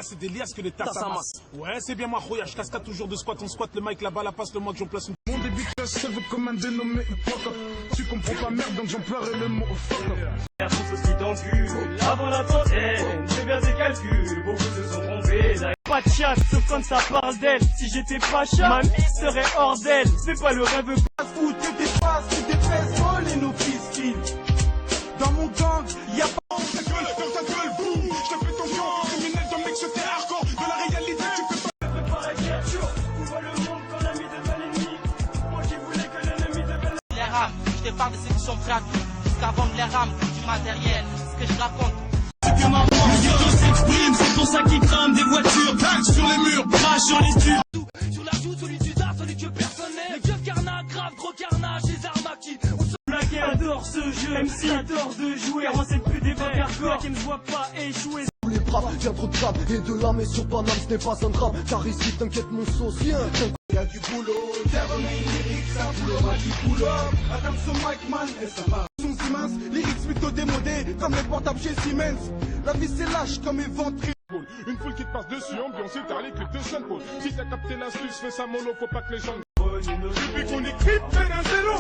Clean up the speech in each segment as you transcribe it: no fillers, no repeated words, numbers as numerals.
c'est des liasses que les tasses amassent. Ouais, c'est bien moi, Roya, je cascade toujours de squat en squat. Le mic là-bas, la passe, le mois que j'en place une. Mon début de se veut comme un dénommé fuck up. Tu comprends pas merde, donc j'emploierai le mot fuck up. La sauce aussi dans le cul, avant la trentaine, j'ai bien des calculs, beaucoup se sont trompés. Pas de chatte, sauf quand ça parle d'elle. Si j'étais pas chat, ma vie serait hors d'elle. C'est pas le rêve fast-food que tes passes, que tes fesses molles et nos piscines. Dans mon gang, y'a pas. Ta gueule, dans ta gueule, boum, je te fais ton camp. Criminel dans mec, c'était hardcore. De la réalité, tu peux pas. Prépare la créature, on voit le monde qu'on a mis de bel ennemi. Moi qui voulais que l'ennemi de bel. Les rames, je te parle de ceux qui sont prêts à tout. Jusqu'à vendre les rames, du matériel, ce que je raconte. C'est que ma voix s'exprime, c'est pour ça qu'ils crament des voitures. Tac sur les murs, Crash sur les tubes. Sur la joue, celui du tard, celui que personnel. Les gueules carnage, grave, gros carnage, les armes acquises. Black adore ce jeu, MC adore de jouer. Moi c'est plus des vagues hardcore qui me voit pas échouer. Tous les braves, y'a trop de crabes et de l'âme et sur Paname, ce n'est pas un drame. Car ici, t'inquiète mon sauce, Y'a du boulot, terme lyrics, ça boulot, m'a dit boulot. Adam son Mike man, et ça va. Sont immenses, lyrics plutôt démodés, comme les portables chez Siemens. La vie c'est lâche comme éventré. une foule qui te passe dessus, ambiance étalée, clip de Saint-Paul. Si t'as capté l'astuce, fais ça mollo, faut pas que les gens. Depuis qu'on écrit, fais un zéro.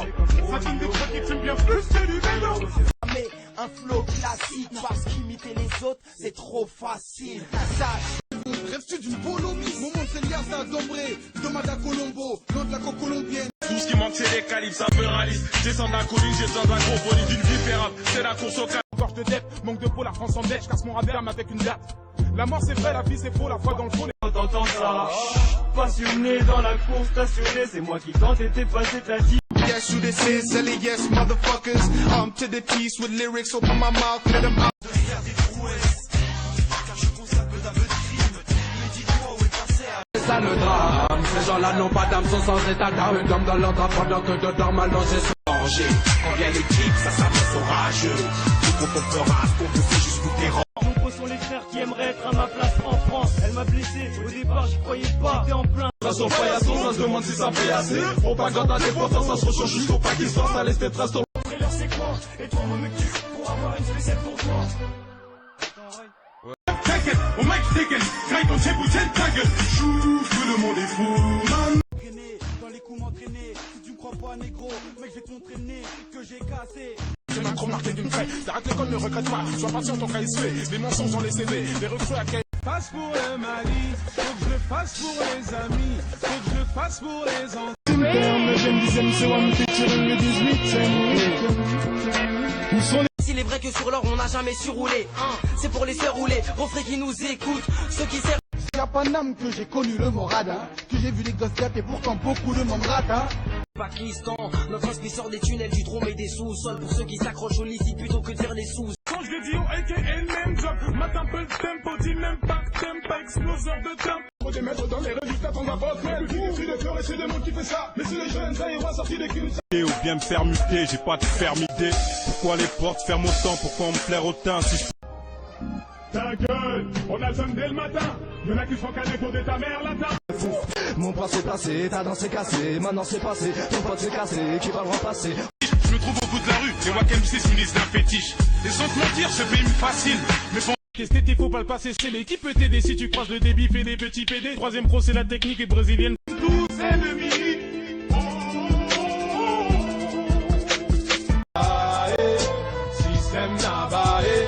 Ça donne des trucs qui fument bien plus que du vélo. Mais un flow classique, parce qu'imiter les autres, c'est trop facile. Sache. Rêves-tu d'une bolomie? Mon monde c'est lié à ça, Dombré, Domada Colombo, nom de la colombienne. Tout ce qui manque c'est des calibres, ça peut rallier. Descends de la colline, j'ai besoin d'acropolie d'une vie pérable. C'est la course au calme. Gorge de dette, manque de peau, la France en dette. Je casse mon raberme avec une date. La mort c'est vrai, la vie c'est faux, la foi dans le fond. T'entends ça? Passionné dans la course, stationné, c'est moi qui quand t'étais passé ta vie. Yes, who this is, Ellie, yes, motherfuckers. To the piece with lyrics, open my mouth, let them out. C'est ça le drame, ces gens-là n'ont pas d'âme, sont sans état d'âme. Comme dans l'ordre pendant que dedans mal logés sont danger. Quand vient l'équipe, ça s'avance orageux. Tout qu'on fera, ce qu'on peut c'est juste vous déranger. Nombreux sont les frères qui aimeraient être à ma place en France. Elle m'a blessé, au départ j'y croyais pas, j'étais en plein. Ça sort paillasson, ça se demande si ça fait assez. Propagande à dépendance, ça se rechange jusqu'au Pakistan, ça laisse des traces dans Après leur séquence, et toi mon mec tu pour avoir une spéciale pour toi. T'inquiète, on mic taken, craque ton tchèque ou tchèque ta gueule. Chouf, que le monde est fou, man. Dans les coups m'entraîner, si tu me crois pas négro, mec je vais te montrer le nez que j'ai cassé. C'est ma trop marqué d'une craie. T'arrêtes l'école, ne regrette pas. Sois patient, ton cas il se fait. Les mensonges dans les CV, les recrues à quai. Passe pour le Mali, faut que je fasse pour les amis, faut que je fasse pour les enfants. S'il est vrai que sur l'or on n'a jamais su rouler, c'est pour les sœurs roulées, vos frères qui nous écoutent, ceux qui servent. C'est à Paname que j'ai connu le morade, que j'ai vu les gosses gâtés, pourtant beaucoup de monde rate, Pakistan, notre esprit sort des tunnels du drôme et des sous-sols pour ceux qui s'accrochent au lycée plutôt que de faire des sous. Quand je dis au aka même job, matin peu le tempo, dit l'impact, tempo, exploseur de tempo. Faut des mettre dans les résultats, on va pas faire le fruit de cœur et c'est des mots qui fait ça. Mais c'est les jeunes, ça y va sortir des culs. Ou bien me faire muter, j'ai pas de ferme idée. Pourquoi les portes ferment autant, pourquoi on me flaire autant si je... Ta gueule, on a le seum dès le matin. Y'en a qui sont calés pour des ta mère latin. Mon bras s'est placé, ta danse est cassée, maintenant c'est passé, ton pote s'est cassé, qui va le remplacer? Je me trouve au bout de la rue, les Wack MC s'unissent d'un fétiche. Et sans te mentir, ce pays me fascine. Mais bon, qu'esthétique, faut pas le passer, c'est l'équipe peut t'aider si tu croises le débit, fais des petits PD. Troisième pro, c'est la technique et brésilienne. 12 ennemis. Système nabaé.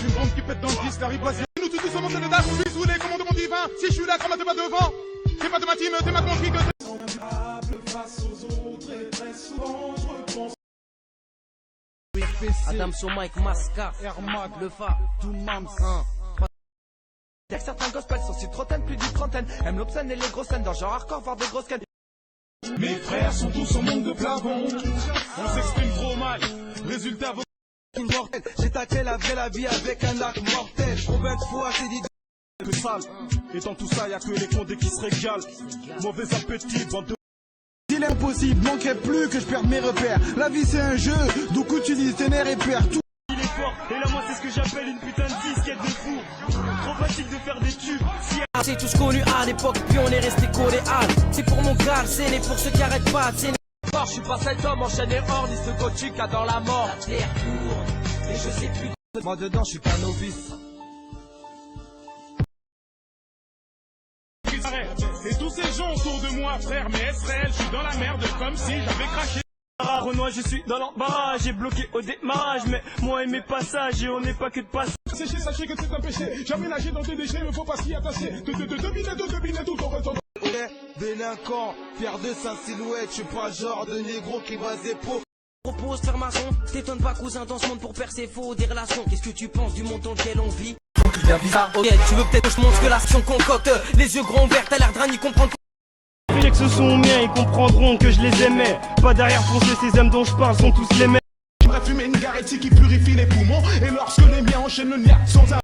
Une bombe qui pète dans le disque, arrive voici. Nous tous sommes en train de dash, je suis sous les commandes de mon divin. Si je suis là, comment t'es pas devant? T'es pas de ma team, t'es ma contrée que face aux autres et très souvent je repense. Adam sur Mike, Masca, Hermac, le Fa, tout mams. Y'a que certains gospels sont sur trentaine, plus d'une trentaine. Aiment l'obscène et les grosses scènes, dans genre hardcore, voir des grosses scènes. Mes frères sont tous en manque de plafond. On s'exprime trop mal. Résultat, J'ai taclé la vraie la vie avec un acte mortel. Combien de fois j'ai dit que sale. Et dans tout ça, y'a que les condés qui se régalent. Mauvais appétit, bande de... Si l'impossible manquerait plus que je perde mes repères. La vie c'est un jeu, donc utilise tes nerfs et perds tout. Il est fort, et là moi c'est ce que j'appelle une putain de disquette de fou. Trop facile de faire des tubes. c'est tous connu à l'époque, puis on est resté collé à. C'est pour mon gars, c'est né pour ceux qui arrêtent pas, c'est né. Je suis pas cet homme enchaîné hors, ni ce gothique dans la mort. La terre tourne, et je sais plus. Moi dedans, je suis pas novice. Et tous ces gens autour de moi, frère, mais est-ce réel? Je suis dans la merde comme si j'avais craché. Renoir, je suis dans l'embarras, j'ai bloqué au démarrage, mais moi et mes passages, et on n'est pas que de passage. Sachez que c'est un péché, jamais nager dans tes déchets, ne faut pas s'y attacher. Deviner tout en retournant. Délinquant, fier de sa silhouette, je suis pas le genre de négro qui va zépo. Propose faire maçon, t'étonnes pas cousin dans ce monde pour percer faux des relations. Qu'est-ce que tu penses du monde dans lequel on vit? Bien bizarre, ok, tu veux peut-être que je montre que l'action concocte. Les yeux grands ouverts, t'as l'air d'un y comprendre. Les que ce sont miens, ils comprendront que je les aimais. Pas derrière foncé, ces âmes dont je parle sont tous les mêmes. J'aimerais fumer une garette qui purifie les poumons. Et lorsque les miens enchaînent le niaque sans arrêt.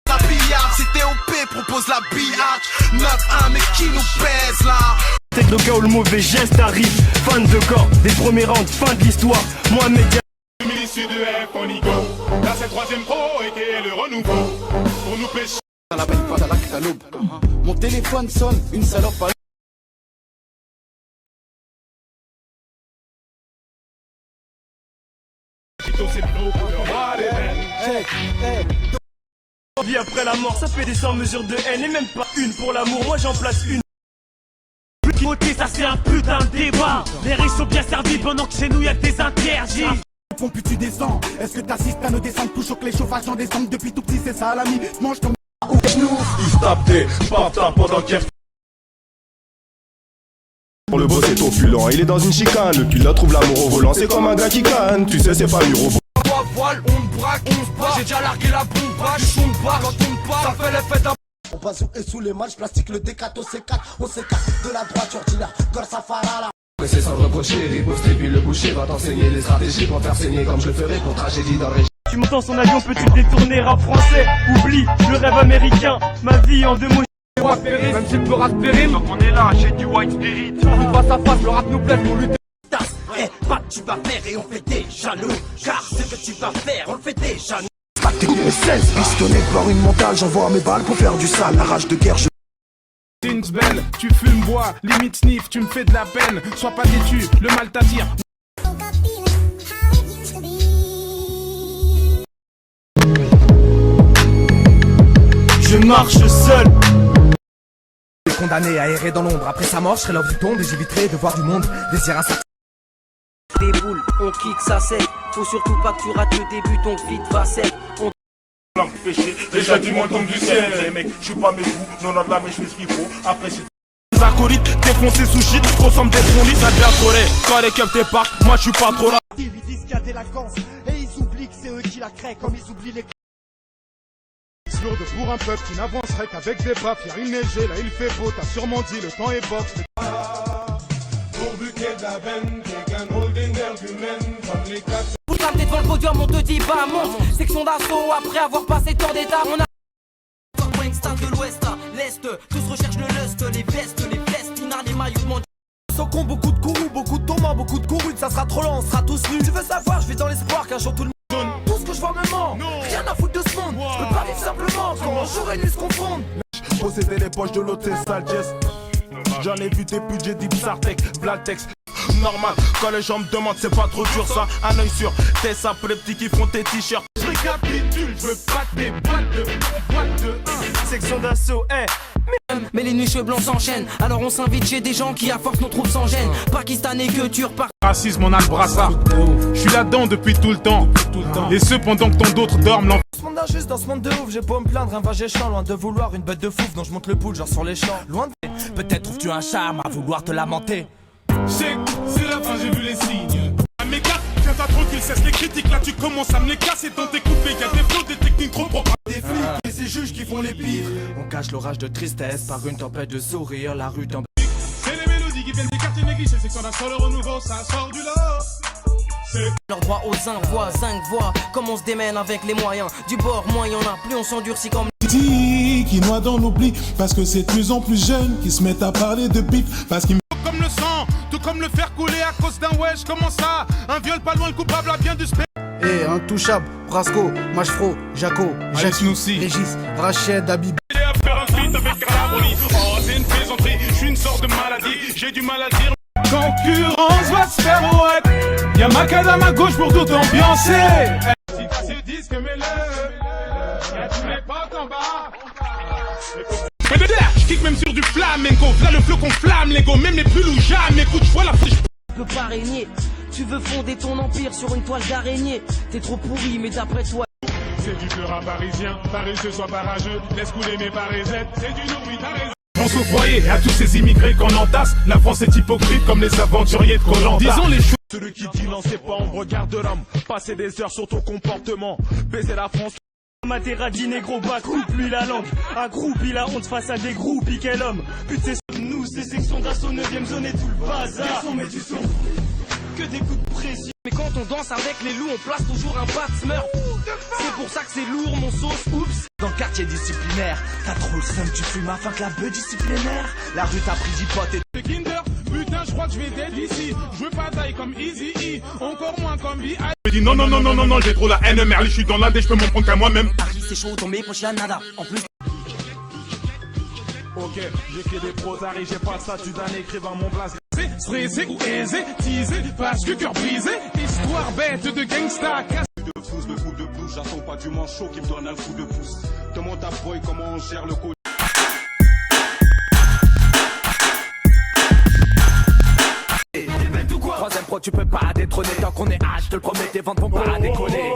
La billard, si TOP propose la billard. 9-1, mais qui nous pèse là? C'est le cas où le mauvais geste arrive. Fan de corps, des premiers rounds, fin de l'histoire. Moi, média. Issu de F, on y go. Là, c'est le troisième pro et qui est le renouveau. Pour nous pêcher. La belle pas la calope. Mon téléphone sonne, une salope. Vie après la mort, ça fait des 100 mesures de haine. Et même pas une pour l'amour, moi j'en place une. Côté, ça c'est un putain de débat. Les riches sont bien servis pendant que chez nous y'a que des interdits. Font plus tu descends. Est-ce que t'assistes à nos descentes? Toujours que les chauffages en descendent depuis tout petit, c'est ça l'ami. Mange ton ou nous. Ils se tapent des papas pendant qu'il Le boss est opulent, il est dans une chicane. Le pilote trouve l'amour au volant, c'est comme un gars qui canne. Tu sais, c'est pas mur Voile, on braque, on se bat. J'ai déjà largué la bombe, braque, on se bat. Quand on me parle, ça fait l'effet d'un. On passe et sous les matchs, plastique le D4 au C4. On s'écarte de la droite ordinaire, Corsa Farala. Mais c'est sans reprocher, riposte et puis le boucher va t'enseigner les stratégies pour faire saigner comme je le ferai pour tragédie dans le régime. Tu montes dans son avion, peux-tu détourner rap français? Oublie le rêve américain, ma vie en 2 mots. Même si le rap périme, donc on est là, j'ai du white spirit. Face à face, le rap nous plaît pour lutter. Pas tu vas faire et on fait des jaloux. Car ce que tu vas faire, on le fait déjà. Technique 16, pistonné par une mentale, j'envoie mes balles pour faire du sale. La rage de guerre, je. Things belle, tu fumes, bois, limite sniff, tu me fais de la peine. Sois pas déçu, le mal t'attire. Je marche seul. Condamné à errer dans l'ombre. Après sa mort, je serai l'homme du tombe et j'éviterai de voir du monde. Désir insatiable. Des boules, on kick ça sec. Faut surtout pas que tu rates le début, donc vite va sec. Déjà dis-moi tombe du ciel. Les mecs, je suis pas mes fous, non non là mais je fais ce qu'il faut. Après c'est Les acolytes défoncés sous shit, ressemble des tronlites, ça devient coré. Quand les keufs débarquent, moi je suis pas trop là. Ils disent qu'il y a délinquance et ils oublient que c'est eux qui la créent comme ils oublient les. lourde pour un peuple qui n'avancerait qu'avec des baffes. Y'a il neigeait, là il fait beau, t'as sûrement dit le temps est box. Pourvu qu'il y ait de la veine, quelqu'un drôle d'énergumène, comme les quatre. Pour t'amener devant le podium, on te dit bah monte. Section d'assaut, après avoir passé tant d'état, on a. Wingstars de l'ouest à l'est, tous recherchent le lust, les vestes, les festinards, les maillots de mon. Socon, beaucoup de courroux, beaucoup de tombants, beaucoup de courroux, ça sera trop lent, on sera tous nus. Tu veux savoir, je vis dans l'espoir qu'un jour tout le monde. Tout ce que je vois me ment, rien à foutre de ce monde. Je peux pas vivre simplement quand jour et nuit se confondent. Posséder les poches de l'autre, c'est sale geste. J'en ai vu des budgets deep Sartec, Vlatex. Normal, quand les gens me demandent, c'est pas trop dur ça. Un œil sur tes sapes, les petits qui font tes t-shirts. Je récapitule, je veux pas des boîtes de Section d'assaut, Mais les nuits cheveux blancs s'enchaînent. Alors on s'invite chez des gens qui à force nous trouvent sans gêne. Pakistanais que tu repars. racisme, on a le brassard. Je suis là-dedans depuis tout le temps. Et ce pendant que tant d'autres dorment. Dans ce monde d'injuste, dans ce monde de ouf, j'ai beau me plaindre, un vague champ, loin de vouloir une bête de fouf dont je monte le pouls, genre sur les champs. Loin de. Peut-être trouves-tu un charme à vouloir te lamenter. C'est la fin, j'ai vu les signes. Mes gars, tiens-toi tranquille, cesse les critiques. Là, tu commences à me les casser dans tes coupés. Y'a des flots, des techniques trop propres. Des flics et ces juges qui font les pires. On cache l'orage de tristesse par une tempête de sourire, la rue t'en. C'est les mélodies qui viennent des quartiers négligés. C'est qu'on a sur le renouveau, ça sort du lot. C'est Leur droit aux 5 voix, comme on se démène avec les moyens. Du bord, moins y'en a, plus on s'endurcit comme. Qui noie dans l'oubli, parce que c'est de plus en plus jeunes qui se mettent à parler de bif, parce qu'ils comme le sang, tout comme le faire couler à cause d'un wesh. Comment ça? Un viol pas loin, le coupable a bien du spé. Et intouchable, Brasco, Machfro, Jaco, Jackie, aussi. Régis, Rachid, Habib. Et à faire un feat avec Carboni. Oh, c'est une plaisanterie, je suis une sorte de maladie. J'ai du mal à dire. Concurrence va se faire ouais. Y'a Macadam à gauche pour tout ambiancer. Si t'as ce disque, mets-le. Y'a tous les potes en bas. Je kick même sur du flamenco. Là le flow qu'on flamme, l'ego, même les plus loups jamais. Écoute, je vois la fiche. Tu peux pas régner. Tu veux fonder ton empire sur une toile d'araignée. T'es trop pourri, mais d'après toi. C'est du cœur à parisien, Paris ce soit barrageux. Laisse couler mes parisettes, c'est du nom, oui, t'as raison. Pense au foyer, à tous ces immigrés qu'on entasse. La France est hypocrite comme les aventuriers de Koh-Lanta. Disons les choses. Celui qui dit non c'est pas on regarde l'homme. Passer des heures sur ton comportement. Baiser la France. Matera dit négro bas, coupe-lui la langue. Accroupi la honte face à des groupes, quel homme. Putain c'est nous, ces sections d'assaut 9ème zone et tout le bazar. Garçon mais du son, que des coups de pression. Mais quand on danse avec les loups, on place toujours un bat smurf. C'est pour ça que c'est lourd mon sauce, oups. Dans le quartier disciplinaire, t'as trop le seum, tu fumes afin que la beuh disciplinaire. La rue t'a pris d'hypote et Kinder, putain je crois que je vais dead ici. Je veux pas taille comme Easy E, encore moins comme V.I. Je dis non, j'ai trop la haine, merde, je suis dans l'Inde et je peux m'en prendre qu'à moi-même. Harry c'est chaud, tombé, poche la nada. En plus. Ok, j'écris des prosari, j'ai pas le statut d'un écrivain, mon blase. Stressé ou aisé, teasé, parce que cœur brisé. Histoire bête de gangsta, casse. De fous, le coup de bouche, j'attends pas du manchot qui me donne un coup de pouce. Demande à Boy comment on gère le coup. troisième pro, tu peux pas détrôner. Tant qu'on est H, je te le promets, tes ventes vont pas décoller.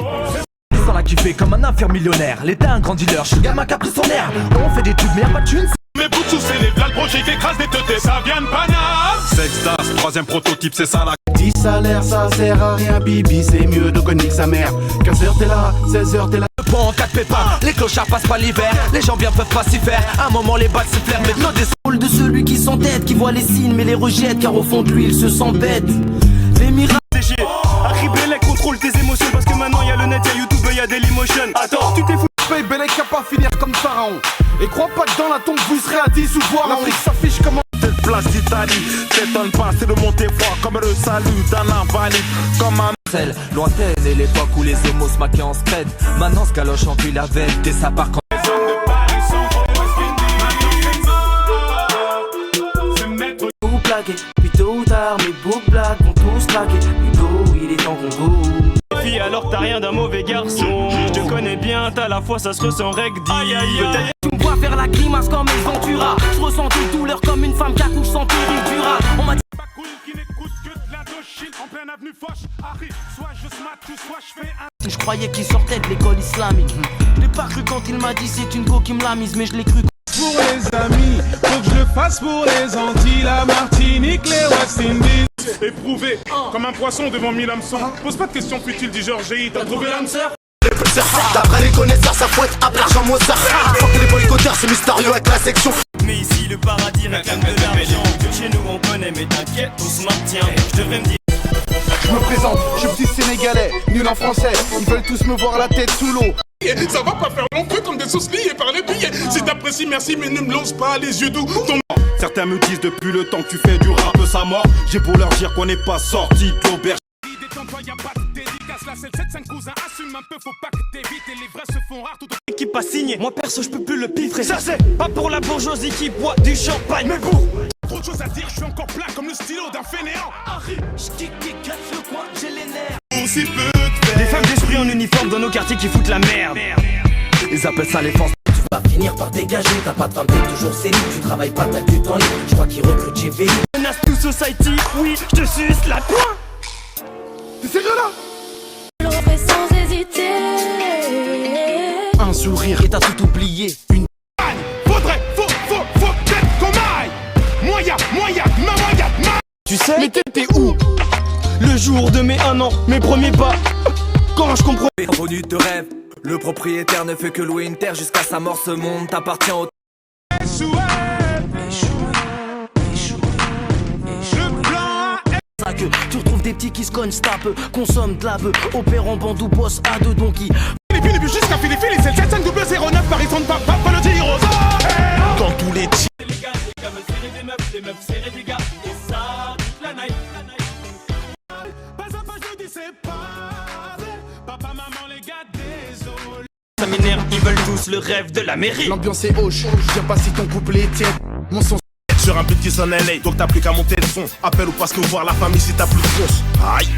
Sans la kiffer comme un infirme millionnaire. L'état un grand dealer, je suis le gamin qui a pris son air. On fait des tubes mais y'a pas de thunes. Mes bouts sous c'est les plats, le projet t'écrase des teutés, ça vient de Paname. Sextas, troisième prototype, c'est ça la. 10 salaires, ça sert à rien, Bibi, c'est mieux de connaître sa mère. 15h t'es là, 16h t'es là. Bon en 4 pépins, les clochards passent pas l'hiver. Les gens bien peuvent pas s'y faire. À un moment les balles sifflèrent, mais nos des Rôle de celui qui s'entête, qui voit les signes mais les rejette, car au fond de lui il se sent bête. Les miracles. Arrivé les contrôle tes émotions parce que maintenant y'a le net, y'a YouTube, y'a Dailymotion. Attends, tu t'es foutu. Paye Bellec à pas finir comme Pharaon. Et crois pas que dans la tombe vous serez à 10 ou voire l'Afrique s'affiche comme Cette place d'Italie, t'étonne pas, c'est de monter fort comme le salut d'un invalide, comme un. celle lointaine et l'époque où les hémos se maquaient en scred. Maintenant se galoche en ville avec des sapars quand. Tout plaqué, puis tôt ou tard, mes beaux blagues vont tous claquer. Hugo, il est temps qu'on go. Fille alors t'as rien d'un mauvais garçon. Je te connais bien, t'as la foi, ça se ressent rec dit. Tu me vois faire la grimace comme une Ventura. Je ressens des douleurs comme une femme qui accouche sans péridurale. On m'a dit Pas cool qui n'écoute que de l'Indochine en pleine avenue Foch. Arrive, soit je smatte ou soit je fais un. je croyais qu'il sortait de l'école islamique. Je l'ai pas cru quand il m'a dit c'est une go qui me l'a mise, mais je l'ai cru. Pour les amis, faut que je le fasse pour les Antilles, la Martinique, les West Indies. Éprouvé comme un poisson devant 1000 hameçons. Pose pas de questions futiles, dit Georgie, t'as trouvé l'âme sœur? D'après les connaisseurs, ça fouette à l'argent Mozart. Faut que les boycotteurs, c'est mystérieux avec la section. Mais ici le paradis réclame de l'argent. Chez nous on connaît, mais t'inquiète, on se maintient. Je devrais me dire. Je me présente, je suis petit sénégalais, nul en français. Ils veulent tous me voir la tête sous l'eau. Ça va pas faire long feu comme des sauces liées par les billets. Si t'apprécies, merci, mais ne me lance pas les yeux doux. Certains me disent depuis le temps que tu fais du rap, ça mort. J'ai beau leur dire qu'on n'est pas sorti de l'auberge. Détends-toi, y'a pas de dédicace. La 7-7-5 cousins, assume un peu, faut pas que t'évites. Et les vrais se font rares tout au Qui pas signé. Moi perso je peux plus le piltrer. Ça c'est pas pour la bourgeoisie qui boit du champagne. Mais vous, trop de choses à dire, je suis encore plat comme le stylo d'un fainéant. J'kick et casse le coin, j'ai les nerfs. Aussi peu de faire. des femmes d'esprit en uniforme dans nos quartiers qui foutent la merde. Ils appellent ça les forces. Tu vas finir par dégager, t'as pas de femme, t'es toujours céline. Tu travailles pas, t'as du temps libre. Je crois qu'ils recrutent GV. Menace to society, oui, je te suce la poing. T'es sérieux là? Je le refais sans hésiter. Un sourire Et t'as tout oublié. Une Faut peut-être qu'on aille. Moya, ma. Tu sais, Mais t'étais où? le jour de mes 1 an, mes premiers pas. Quand je comprends. Revenu de rêve, le propriétaire ne fait que louer une terre jusqu'à sa mort. Ce monde t'appartient au. ça que tu retrouves des petits qui se cognent, tapent, consomment de la bœuf, opèrent en bande ou boss à deux donkeys. Les pieds jusqu'à Philippines, c'est le 7509 Paris sonne pas le tir aux oreilles. Dans tous les tirs. Les gars me serrer des meufs serrer des gars. Et ça, toute la night. Pas à pas, je dis c'est pas vrai. Papa, maman, les gars, désolé. Ça m'énerve, ils veulent tous le rêve de la mairie. L'ambiance est hoche, je viens pas si ton couplet tient. Mon son Sur un petit son LA, donc t'as plus qu'à monter le son. Appelle ou parce que voir la famille si t'as plus de fonce. Aïe.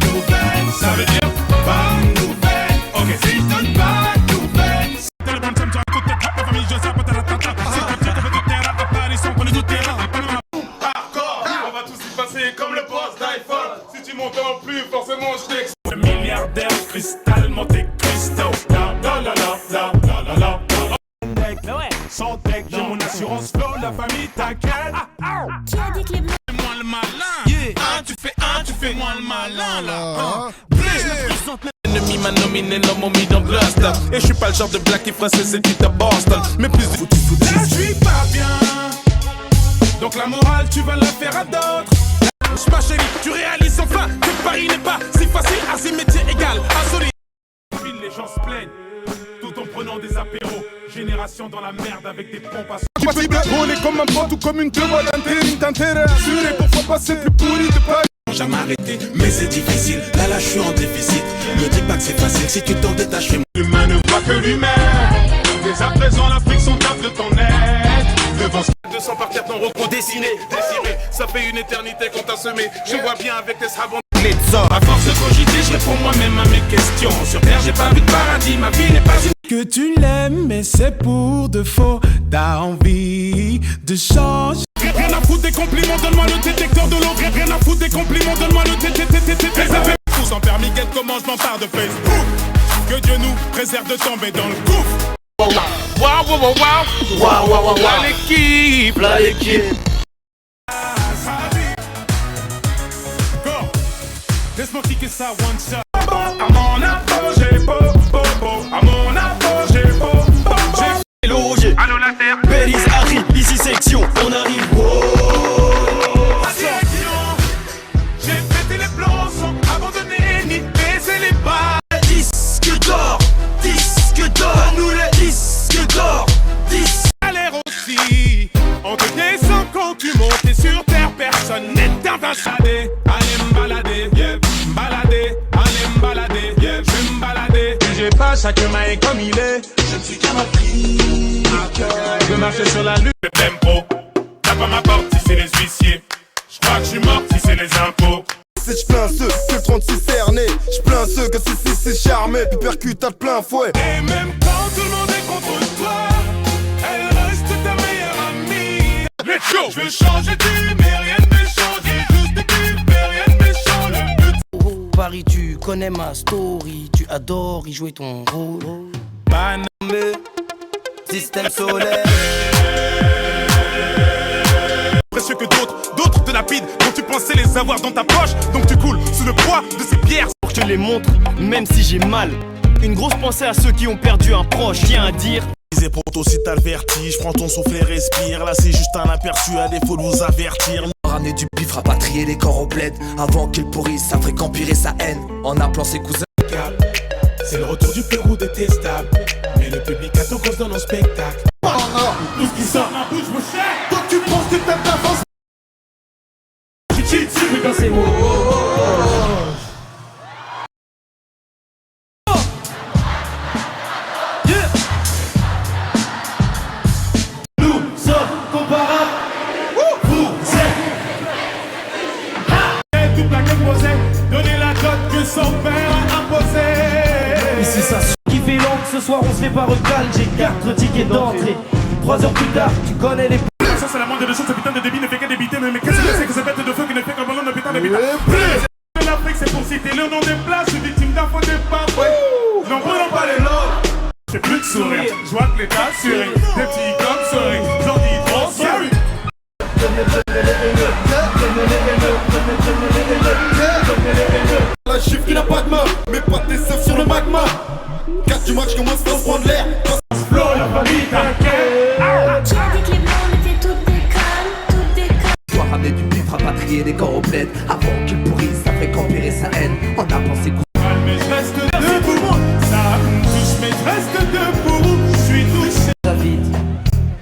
Nouvelle, ça veut dire pas nouvelle. Ok, si je donne pas nouvelle. T'as le bon thème, tu as un coup de tête, la famille, je sais pas, t'as la tata. C'est comme ça, t'as fait tout terre, forcément je t'explique. Le milliardaire cristal, Monte Cristo. La la la la la la la. Sans deck, j'ai mon assurance flow, la famille t'inquiète. Tu as dit que les blancs. Fais-moi le malin. Tu fais moi le malin là. Ennemi m'a nominé l'homme mis dans Blast. Et je suis pas le genre de black qui ferait ses études à Boston. Mais plus de foutu. Là je suis pas bien. Donc la morale tu vas la faire à d'autres. Ma chérie, tu réalises enfin que Paris n'est pas si facile à ses métiers égal à solide. Les gens se plaignent tout en prenant des apéros. Génération dans la merde avec des pompes à on est comme un pote ou comme une demoiselle d'intérêt assuré. Pourquoi passer plus pourri de Paris? Jamais arrêté, mais c'est difficile. Là je suis en déficit. Ne dis pas que c'est facile si tu t'en détaches. L'humain ne voit que l'humain. Dès à présent l'Afrique sont tape de ton aide. Devant 200 par terre, ton recours dessiné, désiré. Ça fait une éternité qu'on t'a semé. Je vois bien avec tes sabons. À force de cogiter, je réponds moi-même à mes questions. Sur terre, j'ai pas vu de paradis, ma vie n'est pas une. Que tu l'aimes, mais c'est pour de faux. T'as envie de changer. Rien à foutre des compliments, donne-moi le détecteur de l'eau. Rien à foutre des compliments, donne-moi le détecteur. Tous en permis, quel comment je m'en pars de Facebook. Que Dieu nous préserve de tomber dans le gouffre. Waouh, waouh, waouh, waouh, waouh, waouh, waouh, la l'équipe, la l'équipe. Laisse-moi kicker ça one shot. À mon apogée, à mon apogée, J'ai logé. Allô la terre. Belize arrive, ici section, on arrive. J'ai pété les plombs sans abandonner ni baisser les bas. Disque d'or, nous les disques d'or, disque. À l'air aussi, on te descend quand tu montes et sur terre, personne n'intervient. Allez me balader, yeah. Balader, allez me balader, yeah. Je vais me balader. J'ai pas chaque main comme il est. Je ne suis qu'un matrique. Je veux marcher sur la lune. Le tempo, tape à ma porte si c'est les huissiers. Je crois que je suis mort si c'est les impôts. Je plains ceux que le 36 cerné. Je plains ceux que c'est charmé. Puis percute à plein fouet. Et même quand tout le monde est contre toi, elle reste ta meilleure amie. Let's go. Je veux changer du mais rien ne peut changer. Juste des cubes mais rien ne peut changer. Le but. Paris, tu connais ma story, tu adores y jouer ton rôle. Banane. Système solaire. Précieux que d'autres te lapident quand tu pensais les avoir dans ta poche. Donc tu coules sous le poids de ces pierres. Pour que je les montre, même si j'ai mal. Une grosse pensée à ceux qui ont perdu un proche. Tiens à dire. Disais poto si t'as le vertige, prends ton souffle et respire. Là c'est juste un aperçu, à défaut de vous avertir. Ramener du bif, rapatrier les corps au bled. Avant qu'ils pourrissent, ça ferait qu'empirer sa haine. En appelant ses cousins. C'est le retour du Pérou détestable. Mais le public a ton cause dans nos spectacles. Tout ce qui sort ma bouche me cher. Toi tu penses que t'as d'avance. Tu cheats dessus dans ces mots. Nous sommes comparables. Vous êtes. Tout plaqué posé. Donner la cote que son père a imposée. Ici ça qui fait long, ce soir on se fait pas recal. J'ai 4 tickets d'entrée. 3 heures plus tard, tu connais les. Ça c'est la moindre des choses, ce putain de débit ne fait que débiter. Mais qu'est-ce que c'est que cette bête de feu qui ne fait qu'un ballon de putain de putain. L'Afrique c'est pour citer le nom des places, je suis victime d'un faux départ. Non, prenons pas les lots. J'ai plus de sourire, je vois que l'état sourit. Des petits comme souris, j'en dis trop sorry. La chiffre qui n'a pas de main, mais pas de tes sur le magma. 4 du match commence à se prendre l'air. Flo, la famille t'inquiète. Tu as dit que les blancs étaient toutes des connes. Toi ramener du bif, rapatrier les corps au bled. Avant qu'ils pourrissent, ça ferait qu'empirer sa haine. En appelant ses cousins. Mais je reste debout, ça me touche, mais je reste debout. Je suis touché. David,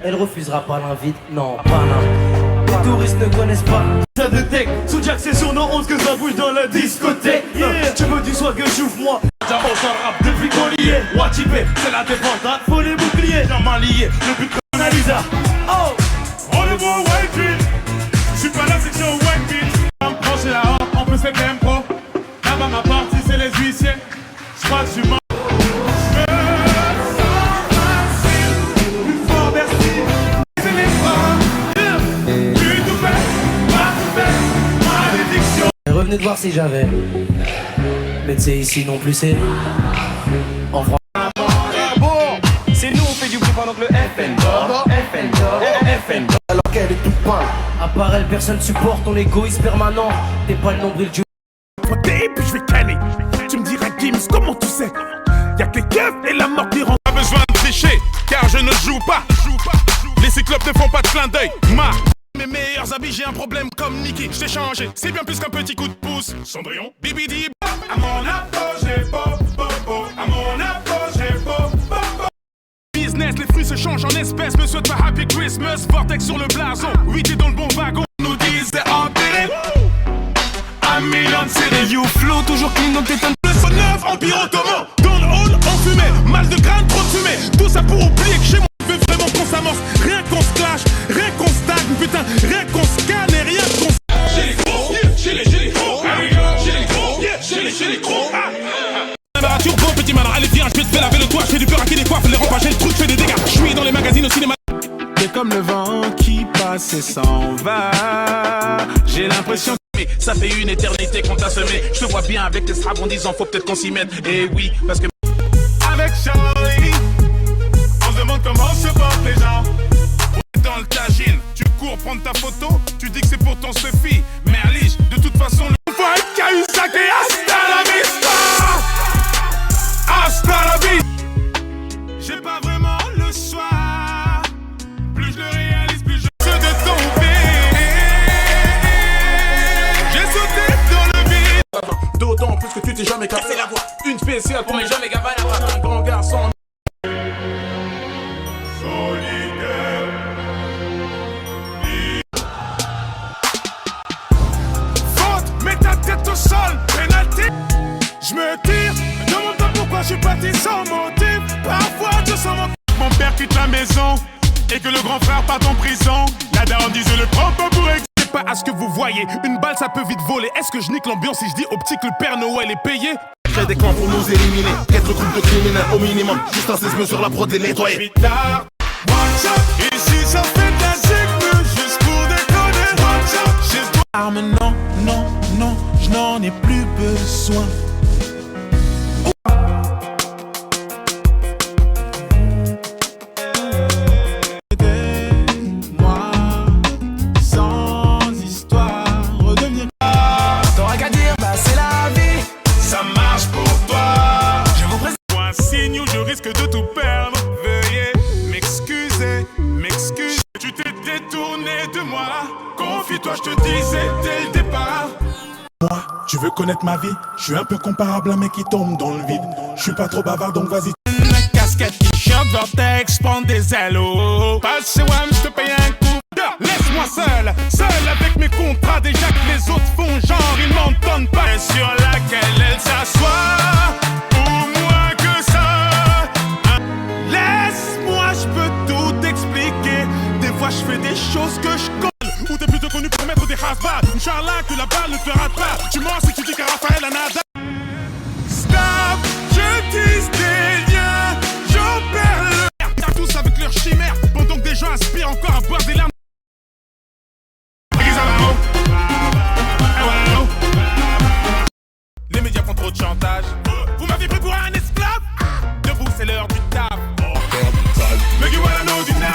elle refusera pas l'invite. Non, pas là. Les touristes ne connaissent pas. Ça de tech, sous Jack c'est sur nos 11 que ça bouge dans la discothèque. Tu veux du swag que j'ouvre moi. J'avance en rap depuis qu'on y est. Watibé, c'est la défense, faut les boucliers. Normal lié, le but de Analysa. Oh, On le voit White Beat. Je suis pas la section White Beat. On me branche la horde, on peut se faire tempo. Là-bas ma partie c'est les huissiers. Je crois que je suis mort. Revenez de voir si j'avais Mais tu sais ici non plus c'est en France. Bon, c'est nous on fait du bruit pendant que le FN dort. FN dort, FN dort. Alors qu'elle est toute pâle. À part elle, personne supporte ton égoïsme permanent. T'es pas le nombril du. Et puis je vais canner. Tu me diras Gims, comment tu sais? Y'a que les keufs et la mort qui rend. Pas besoin de tricher, car je ne joue pas. Les cyclopes ne font pas de clin d'œil. Mes meilleurs amis, j'ai un problème comme Nicky. Je t'ai changé, c'est bien plus qu'un petit coup de pouce. Cendrillon, Bibidi. À mon apogée, bo. À mon apogée, bo. Business, les fruits se changent en espèces. Me souhaite pas Happy Christmas. Vortex sur le blason. Oui, t'es dans le bon wagon. Nous disent c'est enterré. Un million de CD. You flow, toujours clean, donc t'étonnes. Le son neuf, empire ottoman. Dans le hall, on fumait. Mal de graines, trop de fumée. Tout ça pour oublier que chez moi, je veux vraiment qu'on s'amorce. Rien qu'on se clash, rien qu'on stagne. Putain, rien qu'on se canne et rien qu'on se. J'ai les gros, j'ai les gros, j'ai les gros, j'ai les gros. Turbo, petit malin, allez viens, je vais te faire laver le toit. Je fais du peur à qui les coiffes, les remparts, j'ai le truc, je fais des dégâts. Je suis dans les magazines au cinéma. C'est comme le vent qui passe et s'en va. J'ai l'impression que ça fait une éternité qu'on t'a semé. Je te vois bien avec tes straps en disant faut peut-être qu'on s'y mette. Et oui, parce que avec Charlie, on se demande comment se portent les gens. Dans le tagine, tu cours prendre ta photo, tu dis que c'est pour ton selfie. Mais Alice, de toute façon, le voit Kayusake, hasta la vista. Hasta la vista. J'ai pas vraiment le soir. Plus je le réalise, plus je sais de tomber. J'ai sauté dans le vide. D'autant plus que tu t'es jamais cassé la voix. Une spéciale pour mes jamais gavales. Un grand garçon. Je me tire, demande pas pourquoi je suis parti sans motif. Parfois je sens mon père quitte la maison et que le grand frère part en prison. La daronne disait le prends pas pour ex. C'est pas à ce que vous voyez, une balle ça peut vite voler. Est-ce que je nique l'ambiance si je dis au petit que le Père Noël est payé? Crée des camps pour nous éliminer, 4 groupes de criminels au minimum. Juste un séisme sur la prod et nettoyer. Ici ça fait de la zig, juste pour déconner. Arme non, non, non, je n'en ai plus besoin. De tout perdre, veuillez m'excuser, m'excuser. Tu t'es détourné de moi, confie-toi, je te disais dès le départ. Moi, tu veux connaître ma vie, je suis un peu comparable à un mec qui tombe dans le vide. Je suis pas trop bavard donc vas-y. Casquette, t-shirt, vortex, prends des ailes. Passe chez WAM, je te paye un coup. Laisse-moi seul avec mes contrats. Déjà que les autres font genre, ils m'entendent pas. Sur laquelle elle s'assoit. Je peux tout expliquer. Des fois je fais des choses que je colle. Ou t'es plutôt connu pour mettre des hasbats. Inch'Allah que la balle ne te rate pas. Tu mens si tu dis que Raphaël a nada. Stop, je tisse des liens. J'opère le. Ils tous avec leur chimère. Pendant que des gens aspirent encore à boire des larmes. Les médias font trop de chantage. Vous m'avez pris pour un esclave. Debout c'est l'heure du taf. Make you wanna know tonight.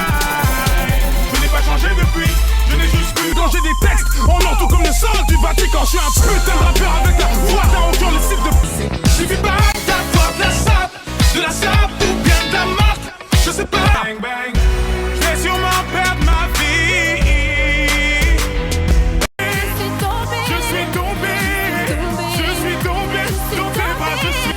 Je n'ai pas changé depuis, je n'ai juste plus danger des textes. En or tout comme le sang du Vatican. Je suis un putain de rappeur avec la voix d'un encore le site de. Suffit pas d'avoir de la sape ou bien de la marque. Je sais pas. Bang bang. Je vais sûrement perdre ma vie. Je suis tombé. Je suis tombé. Tombé pas, je suis.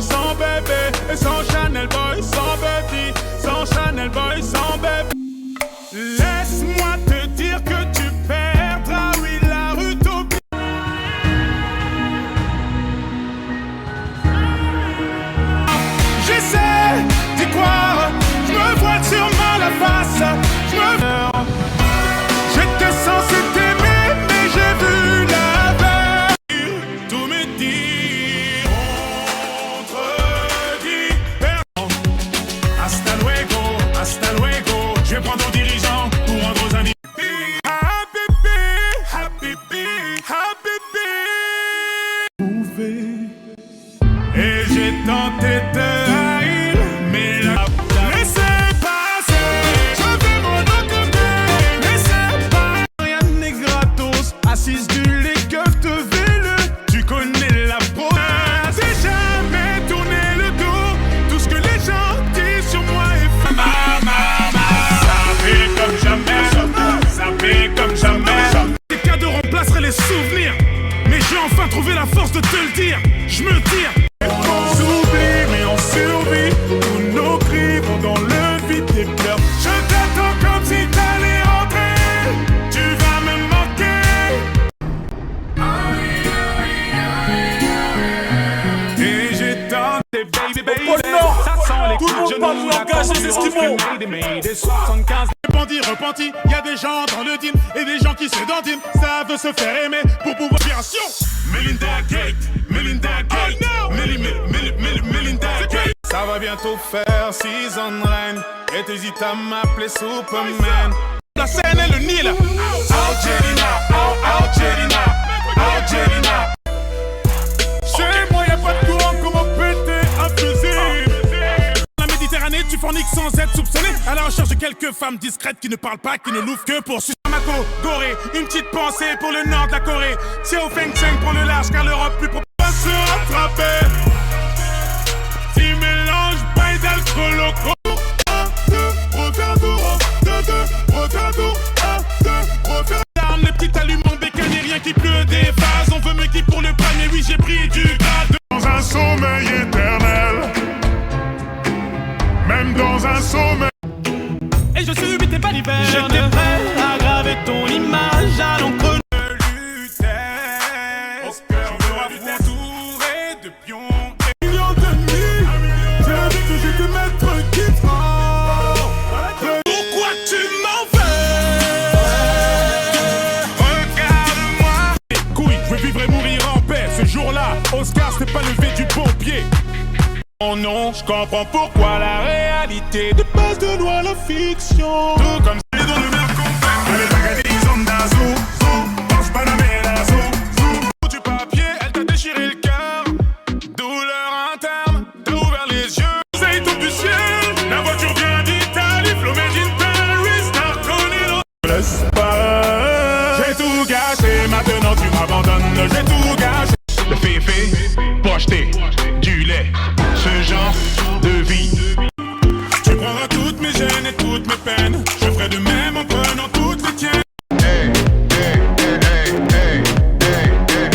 Sans bébé et sans Chanel boy, sans souvenir. Mais j'ai enfin trouvé la force de te le dire. Je me tire. On s'oublie mais on survit. Tous nos cris vont dans le vide des pleurs. Je t'attends comme si t'allais rentrer. Tu vas me manquer. Et j'ai tenté baby baby. Ça sent les coups de genoux. La concurrence 75. Bandit repenti, y a des gens dans le deal et des gens qui se dandinent, savent se faire aimer pour pouvoir opération. Melinda Gate, Melinda Gate, Melinda Gate. Ça va bientôt faire 6 ans de règne et t'hésites à m'appeler Superman. La scène est le Nil. Algerina, Algerina, Algerina. Chez moi y'a pas de courant, comment péter un fusil. Tu forniques sans être soupçonné, à la recherche de quelques femmes discrètes qui ne parlent pas, qui ne louvrent que pour Mako, Gorée. Une petite pensée pour le nord de la Corée. Xiao Feng Cheng prend le large car l'Europe plus propre va se rattraper. Si mélange bail d'alcool au corps. 1, 2, refais un tour. 2, 2, refais un tour. 1, 2, refais un tour. Les petites allumants bécanes et rien qui pleut des vases. On veut me quitter pour le pain, mais oui j'ai pris du grade. Dans un sommeil éternel. Même dans un sommeil. Et je subis tes balivernes. J'étais prêt à graver ton image à l'encre. Je veux avoir entouré de pions et millions d'ennemis. J'ai dit que j'étais maître kiffant. Pourquoi tu m'en veux? Regarde-moi. Les couilles, je veux vivre et mourir en paix. Ce jour-là, Oscar s'est pas levé du bon pied. Oh non, je comprends pourquoi la réalité dépasse de loin la fiction. Tout comme c'est dans le même contexte. Elle est bagadise en d'azou, pense pas nommer la zou. Du papier, elle t'a déchiré le cœur. Douleur interne, t'as ouvert les yeux. Ça y tombe du ciel. La voiture vient d'Italie, flow made in Paris, Narconino. Laisse pas. J'ai tout gâché, maintenant tu m'abandonnes. J'ai tout gâché. Le féfé, pocheté, du lait. Ce genre de vie. Tu prendras toutes mes gênes et toutes mes peines. Je ferai de même en prenant toutes les tiennes. Hey, hey, hey, hey, hey, hey, hey,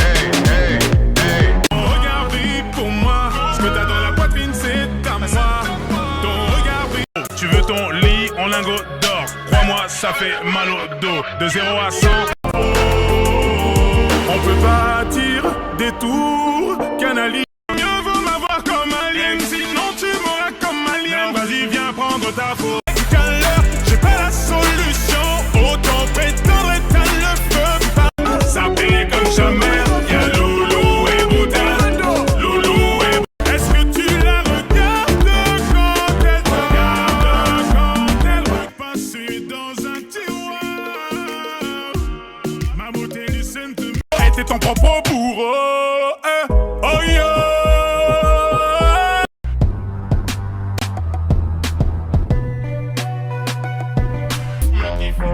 hey, hey. Ton regard brille pour moi. Ce que t'as dans la poitrine, c'est à moi. Ton regard brille. Tu veux ton lit en lingot d'or. Crois-moi, ça fait mal au dos. De 0 à 100. On peut bâtir des tours, canaliser. Ta faute. Tout à l'heure, j'ai pas la solution. Autant prétendre éteindre le feu. Ça paye comme jamais. Y'a Loulou et Bouddha. Loulou et Bouddha. Est-ce que tu la regardes quand elle te regarde? Quand elle repasse dans un tiroir. Ma beauté du sentiment était ton propre bourreau. Oh yeah.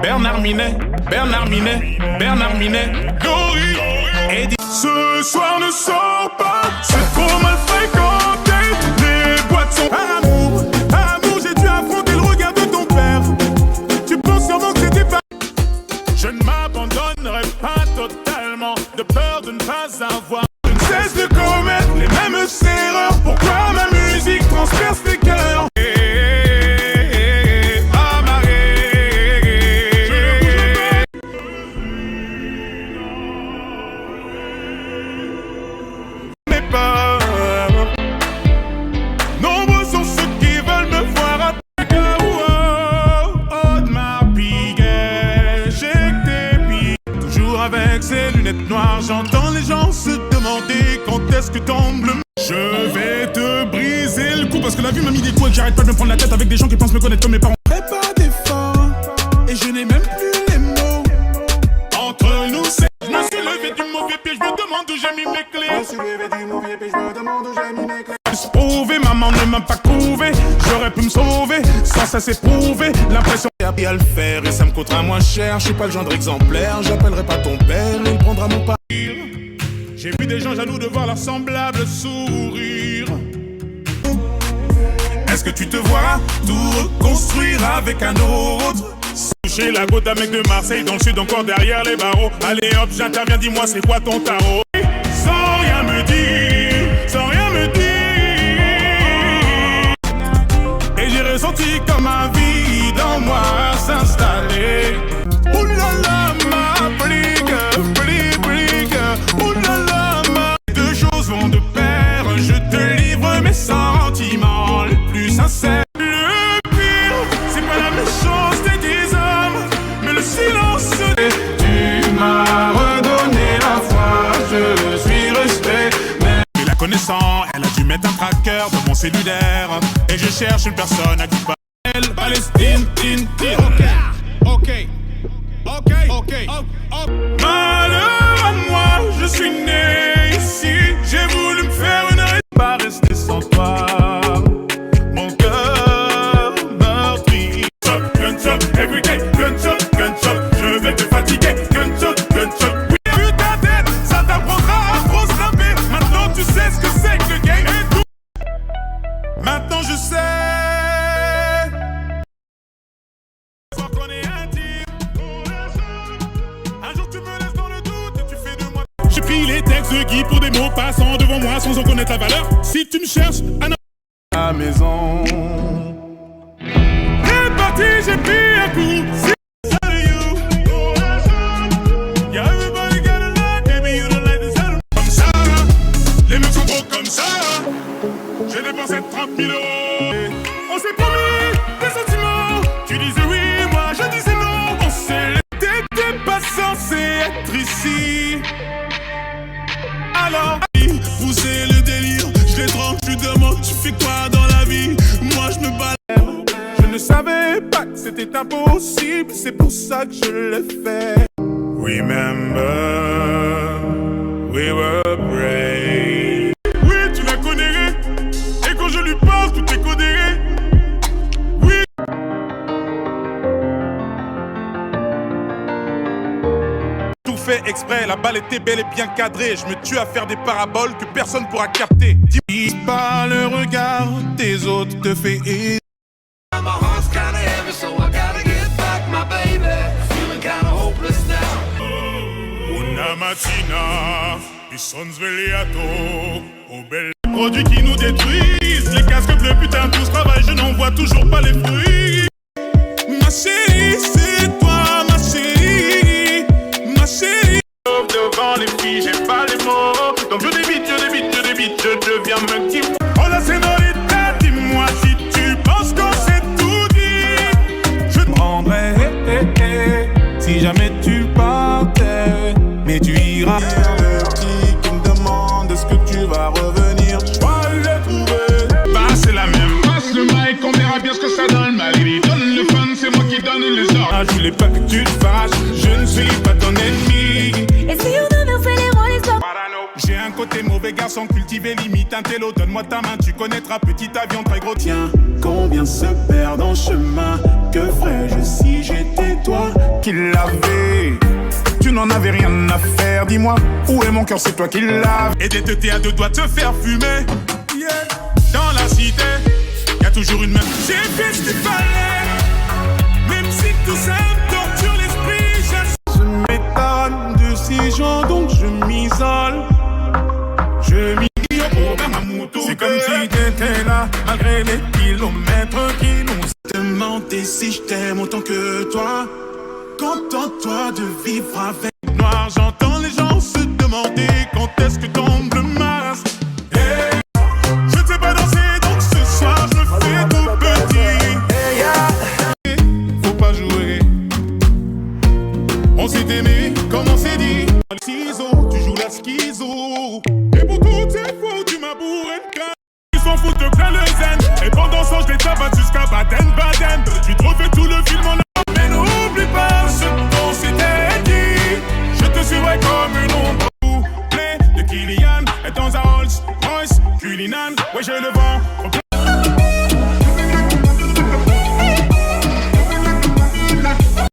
Bernard Minet, Bernard Minet, Bernard Minet, Gorille et dit ce soir ne sors pas, c'est trop mal fréquenté, les boîtes sont par amour, j'ai dû affronter le regard de ton père, tu penses sûrement que c'était pas. Je ne m'abandonnerai pas totalement, de peur de ne pas avoir. Je ne cesse de commettre les mêmes erreurs, pourquoi ma musique transperce les cœurs. Avec ses lunettes noires, j'entends les gens se demander quand est-ce que tombe le. Je vais te briser le cou parce que la vie m'a mis des coups et que j'arrête pas de me prendre la tête avec des gens qui pensent me connaître comme mes parents. Je ferai pas d'effort et je n'ai même plus les mots. Entre nous, c'est. Je me suis levé du mauvais pied, je me demande où j'ai mis mes clés. Je me suis levé du mauvais pied, je me demande où j'ai mis mes clés. Prouvé, maman ne m'a pas prouvé. J'aurais pu me sauver sans ça c'est prouvé. L'impression qu'il y a à le faire et ça me coûtera moins cher. Je suis pas le genre exemplaire, j'appellerai pas ton père, il prendra mon pas. J'ai vu des gens jaloux de voir leur semblable sourire. Est-ce que tu te vois tout reconstruire avec un autre? toucher la côte d'un mec de Marseille dans le sud, encore derrière les barreaux. Allez hop, j'interviens, dis-moi c'est quoi ton tarot? Sans rien me dire, sans rien me dire. Et j'ai ressenti comme un vide en moi s'installer. Ouh là là, ma brique, ouh là là, ma... Deux choses vont de pair, je te livre mes sentiments les plus sincères. Le pire, c'est pas la méchanceté des hommes, mais le silence. Tu m'as redonné la foi, je suis resté. Mais la connaissant, elle a dû mettre un tracker dans mon cellulaire. Et je cherche une personne à qui parler. Palestine, ok. Malheur à moi, je suis né ici. J'ai voulu me faire une raison, pas rester sans toi. Mon cœur meurtri. Guns up, everyday, guns up, je vais te fatiguer. Guns up, oui, vu ta tête, ça t'apprendra à trop snapper. Maintenant tu sais ce que c'est que le game et tout. Maintenant je sais. Qu'on est intime. Un jour tu me laisses dans le doute et tu fais de moi. J'ai pris les textes de Guy pour des mots passant devant moi sans en connaître la valeur. Si tu me cherches à la maison. Réparti, j'ai pris un coup. Comme ça, les mecs sont gros comme ça. J'ai dépensé 30 000 €. On s'est promis des sentiments. Tu disais oui, moi je disais non. On s'est laissé, t'étais pas censé être ici. Alors, pousser le délire, je les trompe, je lui demande tu fais quoi dans la vie. Moi je me balade. Je ne savais pas que c'était impossible, c'est pour ça que je l'ai fait. Remember, we were brave. Oui, tu la connais. Et quand je lui parle, tout est codé. Oui. Tout fait exprès, la balle était bel et bien cadrée. Je me tue à faire des paraboles que personne pourra capter. Dis pas le regard des autres te fait aider. Una mattina, il sonne svegliato, oh belle. Produits qui nous détruisent, les casques bleus, putain, tout ce travail, je n'en vois toujours pas les fruits. Ma chérie, c'est toi, ma chérie, ma chérie. Devant les filles, j'ai pas les mots, donc je débite, je deviens me type. Oh la sénorita, dis-moi si tu penses qu'on s'est tout dit. Je te rendrai, si jamais tu partais, mais tu iras. Le petit qui me demande est-ce que tu vas revenir, je vais le trouver. Bah c'est la même. Passe le mic, on verra bien ce que ça donne. Malgré donne le fun, c'est moi qui donne les ordres. Je voulais pas que tu te fâches, je ne suis pas ton ennemi. Et si on inversait les rôles, histoire. J'ai un côté mauvais garçon cultivé, limite un télo. Donne-moi ta main, tu connaîtras petit avion très gros. Tiens, combien se perdent en chemin? Que ferais-je si j'étais toi qui l'avais? Tu n'en avais rien à faire, dis-moi. Où est mon cœur, c'est toi qui l'as. Et dès que t'es à deux doigts de te faire fumer, yeah. Dans la cité, y'a toujours une meuf. J'ai fait ce qu'il fallait, même si tout ça me torture l'esprit. Je m'étonne de ces gens, donc je m'isole. Je m'y c'est comme si t'étais là, malgré les kilomètres qui nous demandaient si je t'aime autant que toi. Contente-toi de vivre avec noir. J'entends les gens se demander quand est-ce que tombe le masque. Hey, je ne sais pas danser, donc ce soir je me fais tout petit. Hey, yeah. Faut pas jouer. On s'est aimé comme on s'est dit. Les ciseaux, tu joues la schizo. Et pour toutes ces fois où tu m'as bourré le crâne, ils s'en foutent de plein le zen. Et pendant ce temps je les tabasse jusqu'à Baden-Baden. Tu te refais tout le film en a. Mais n'oublie pas ce qu'on s'était dit. Je te suivrai comme une ombre. Couplet de Kylian et dans un Rolls-Royce Cullinan. Ouais j'ai le vent.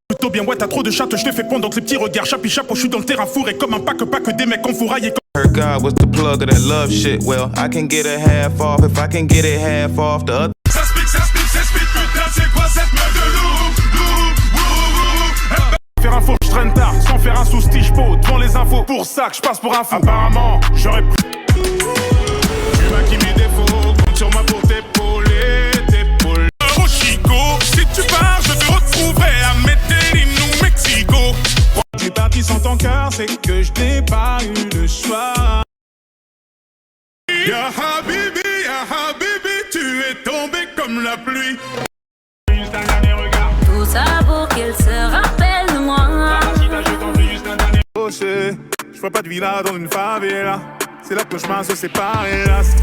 Plutôt bien ouais t'as trop de chatte. Je te fais pendant que ces petits regards chapi chapeau. Je suis dans le terrain fourré comme un pack des mecs enfouraillés. Heard God was the plug of that love shit. Well, I can get a half off if I can get it half off the other. Ça se pique, putain, c'est quoi cette meuf de loup, loup, loup, loup. Faire un faux, je traîne tard, sans faire un sous-stige-pot devant les infos. Pour ça que je passe pour un fou. Apparemment, j'aurais pu. Humain qui met des faux, compte sur moi pour t'épauler, t'épauler. Oh Chico, si tu pars, je te retrouverai à Medellín ou Mexico. Tu es parti sans ton cœur, c'est que je n'ai pas eu le choix. Ya Habibi, tu es tombé comme la pluie. Juste un dernier regard. Tout ça pour qu'elle se rappelle de moi. Je vois pas de villa dans une favela. C'est là que le chemin se sépare, hélas.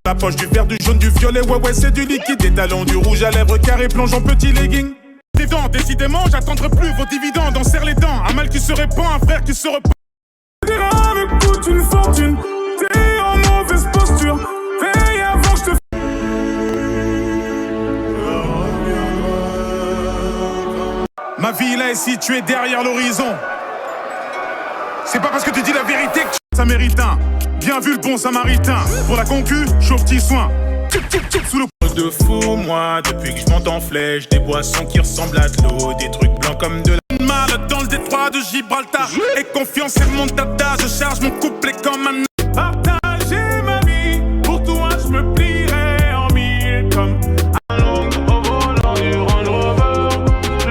La poche du vert, du jaune, du violet, ouais, c'est du liquide. Des talons, du rouge à lèvres, carré, plonge en petit legging. Des dents, décidément, j'attendrai plus vos dividendes. On serre les dents, un mal qui se répand, un frère qui se repent. Des rames coûtent une fortune. T'es en mauvaise posture. Veille avant que je te. Ma villa est située derrière l'horizon. C'est pas parce que tu dis la vérité que ça mérite un. Bien vu le bon samaritain. Pour la concu, chaud petit soin. Sous le de fou, moi, depuis que je monte en flèche. Des boissons qui ressemblent à de l'eau. Des trucs blancs comme de la mal dans le détroit de Gibraltar. Et confiance, c'est mon tata. Je charge mon couplet comme un. Partager ma vie. Pour toi, je me plierai en mille. Comme à Londres, au volant du Range Rover.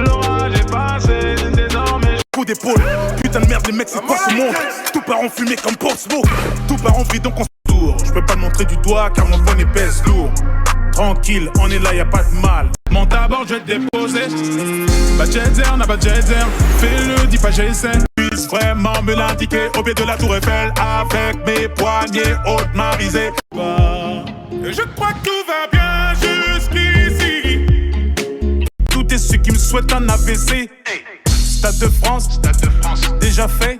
L'orage est passé, désormais. Coup d'épaule. Putain de merde, les mecs, c'est quoi ce monde? Tout part en fumée comme Portsmouth. Tout part en vrille, donc on se tourne. Je peux pas le montrer du doigt car mon bonnet pèse lourd. Tranquille, on est là, y'a pas de mal. Monte à bord, je vais te déposer. Badgetzer, n'a pas de jetzer. Fais-le, dis pas j'essaie. Puisse vraiment me l'indiquer au pied de la tour Eiffel. Avec mes poignets hautes marisées. Je crois que tout va bien jusqu'ici. Tout est ceux qui me souhaitent un AVC. Stade de France, déjà fait.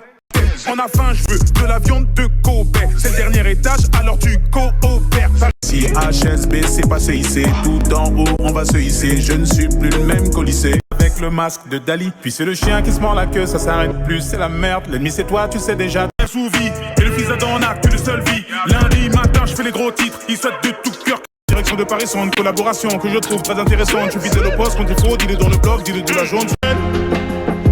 On a faim, je veux de la viande de Kobe. C'est le dernier étage, alors tu coopères. Si HSB, c'est pas CIC. Tout en haut, on va se hisser. Je ne suis plus le même qu'au lycée. Avec le masque de Dali. Puis c'est le chien qui se mord la queue, ça s'arrête plus. C'est la merde, l'ennemi c'est toi, tu sais déjà. Sous-vie, et le fils d'Adam en acte, tu le seul vie. Lundi matin, je fais les gros titres. Ils souhaitent de tout cœur. Direction de Paris, sont une collaboration que je trouve très intéressante. Je suis fidèle au poste, quand il faut, dis-le dans le blog, dis-le de la jaune.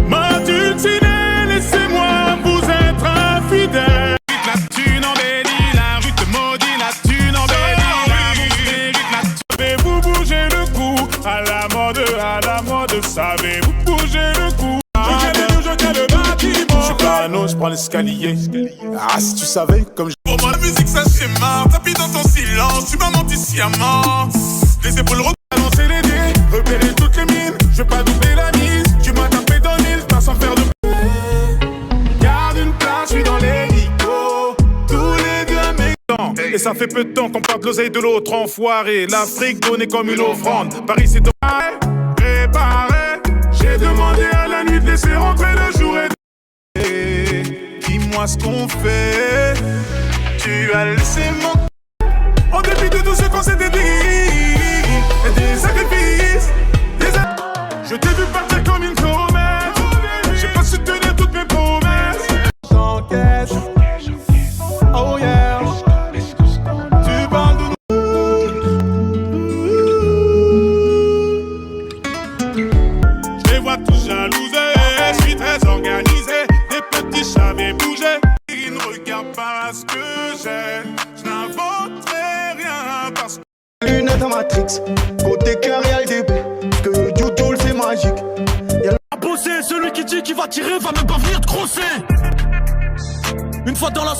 Matutinée, laissez-moi vous être infidèle. La thune embellit, la rue te maudit, la thune embellit, l'amour mérite la thune. Savez-vous bouger le cou, à la mode, savez-vous bouger le cou. Je tiens le bâtiment. Je suis parano, je prends l'escalier. Ah, si tu savais, comme je. Pour moi, la musique, ça c'est marre. Tapis dans ton silence, tu m'as menti sciemment. Les épaules rebalancer les dés, repérer toutes les mines. Je vais pas doubler la mise. Tu m'as tapé dans l'île, pas sans faire de. Garde une place, je suis dans l'hélico. Tous les deux à mes temps. Et ça fait peu de temps qu'on parle de l'oseille de l'autre enfoiré. L'Afrique donnée comme une offrande. Paris c'est préparé. J'ai demandé à la nuit de laisser rentrer le jour et dis-moi ce qu'on fait. Tu as laissé mon. En dépit de tout ce qu'on s'était dit. Et des sacrifices. Je t'ai vu partir comme une comète. J'ai pas su tenir toutes mes promesses. J'encaisse. Oh yeah. Tu parles de je les vois tous jalousés. Je suis très organisé. Des petits chats avaient bougé. Ils ne regardent pas ce que j'ai. Je n'inventerai rien parce que. Lunettes à Matrix. Côté cœur, y'a le début. Parce que Doudou c'est magique. À bosser, celui qui dit qu'il va tirer va même pas venir te grosser. Une fois dans la.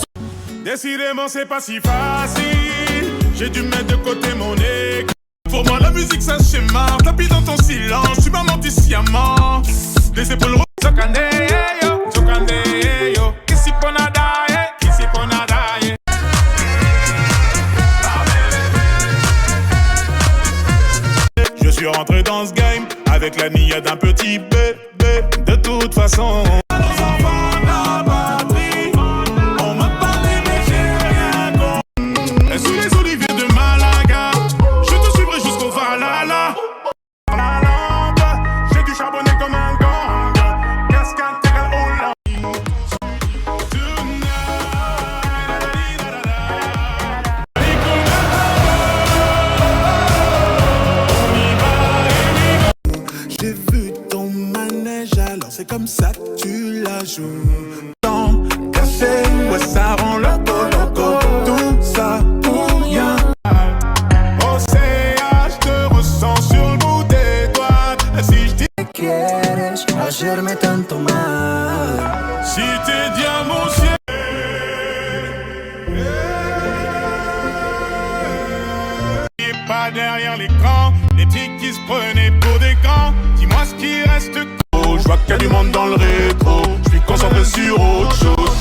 Décidément c'est pas si facile. J'ai dû mettre de côté mon égo. Pour moi la musique ça se marre. Tapis dans ton silence, tu m'as menti sciemment. Les épaules Zokandeyo, Zokandeyo. Ici pour nada, ici pour nada. Je suis rentré dans ce game avec la nia d'un petit bébé. De toute façon c'est comme ça joue. Tant caché, ouais, ça rend loco, loco. Tout ça pour rien. OCH, je te ressens sur le bout des doigts. Si je dis Quieres hacerme tanto mal. si t'es diamant ciel. Pas derrière l'écran, les petits qui se prenaient pour des grands. Dis-moi ce qui reste. Oh, je vois qu'il y a du monde dans le rétro. Je suis concentré sur autre chose.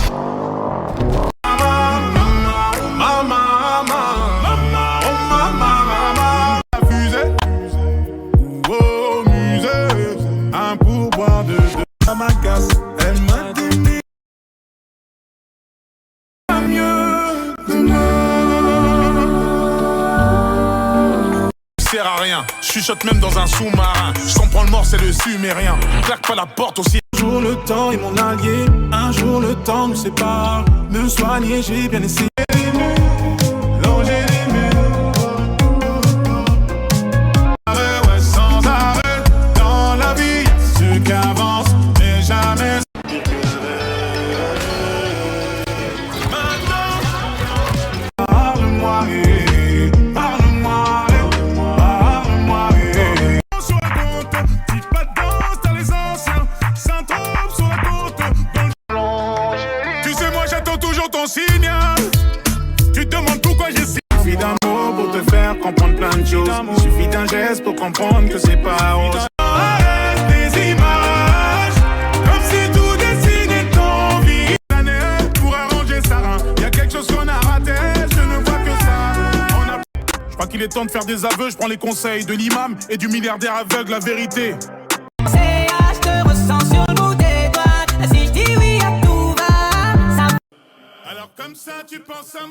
La fusée ou au musée, un pourboire de ça m'agace. Elle m'a donné mieux demain. Sert à rien, je chuchote même dans un sous-marin. Je comprends le mort, c'est le sumérien. Claque pas la porte aussi. Un jour le temps est mon allié, un jour le temps nous sépare. Me soigner, j'ai bien essayé. Longer les murs. Ouais, sans arrêt. Dans la vie, ceux qui avancent, mais jamais. Maintenant, parle-moi, parle-moi. Sur la côte, dis pas de danse, t'as les anciens. Saint-Tropez sur la côte. Tu sais, moi j'attends toujours ton signal. Tu te demandes pourquoi j'ai si. Suffit d'un mot pour te faire comprendre plein de choses. Suffit d'un geste pour comprendre que c'est pas rose. Arrête des images, comme si tout dessinait ton vie. L'année pour arranger sa rein. Y'a quelque chose qu'on a raté, je ne vois que ça. Je crois qu'il est temps de faire des aveux. Je prends les conseils de l'imam et du milliardaire aveugle, la vérité. Je te ressens sur le bout des doigts. Si je dis oui à tout va, ça. Alors comme ça tu penses à